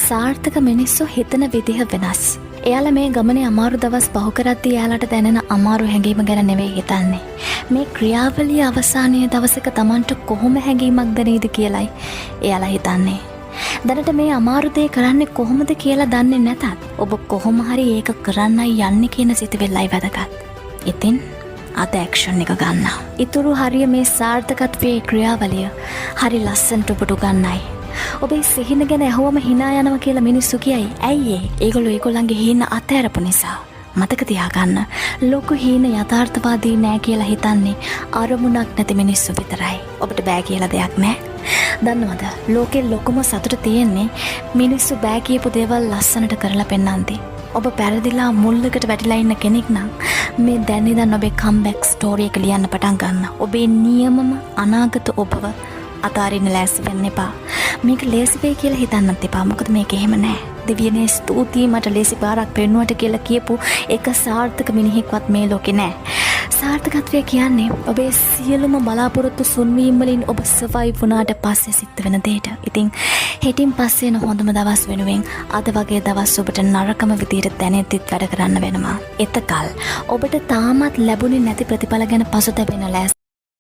සාර්ථක මිනිස්සු හිතන විදිහ වෙනස්. එයාලා මේ ගමනේ අමාරු දවස් පහු කරද්දී එයාලට දැනෙන අමාරු හැඟීම ගැන නෙවෙයි හිතන්නේ. මේ ක්‍රියාවලිය අවසානයේ දවසක Tamanට කොහොම හැඟීමක් දැනෙයිද කියලයි එයාලා හිතන්නේ. දැනට මේ අමාරු දේ කරන්නේ කොහොමද කියලා දන්නේ නැතත් ඔබ කොහොම හරි ඒක කරන්නයි යන්නේ කියන සිතුවිල්ලයි වැදගත්. ඉතින් අද ඇක්ෂන් එක ගන්න. ඊතුරු හරිය මේ සාර්ථකත්වයේ ක්‍රියාවලිය හරි ලස්සනට ඔබට ගන්නයි. ඔබේ සිහින ගැන ඇහුවම hina යනවා කියලා මිනිස්සු කියයි. ඇයි ඒ? ඒගොල්ලෝ ඒගොල්ලන්ගේ හීන අතහැරපු නිසා. මතක තියාගන්න. ලොකු හීන යථාර්ථවාදී නෑ කියලා හිතන්නේ අරමුණක් නැති මිනිස්සු විතරයි. ඔබට බෑ කියලා දෙයක් නෑ. දන්නවද? ලෝකේ ලොකුම සතුට තියෙන්නේ මිනිස්සු බෑ කියපු දේවල් ලස්සනට කරලා පෙන්නන්ති. ඔබ පැරදිලා මුල්ලකට වැටිලා ඉන්න කෙනෙක් නම් මේ දැන් ඉඳන් ඔබේ කම්බැක් ස්ටෝරි එක ලියන්න පටන් ගන්න. ඔබේ නියමම අනාගත ඔබව අතාරින්න ලෑස්ති වෙන්න එපා. මේක ලේසි වෙයි කියලා හිතන්නත් එපා. මොකද මේක එහෙම නෑ. දෙවියනේ ස්තුතියි මට ලේසි පාරක් පෙන්නුවට කියලා කියපු එක සාර්ථක මිනිහෙක්වත් මේ ලෝකේ නෑ. සාර්ථකත්වය කියන්නේ ඔබේ සියලුම බලාපොරොත්තු සුන්වීම් වලින් ඔබ සර්වයිව් වුණාට පස්සේ සිද්ධ වෙන දෙයට. ඉතින් හෙටින් පස්සේ එන හොඳම දවස් වෙනුවෙන් අද වගේ දවස් ඔබට නරකම විදියට දැනෙද්දිත් වැඩ කරන්න වෙනවා. එතකල් ඔබට තාමත් ලැබුණේ නැති ප්‍රතිඵල ගැන පසුතැවෙන ලෑස්ති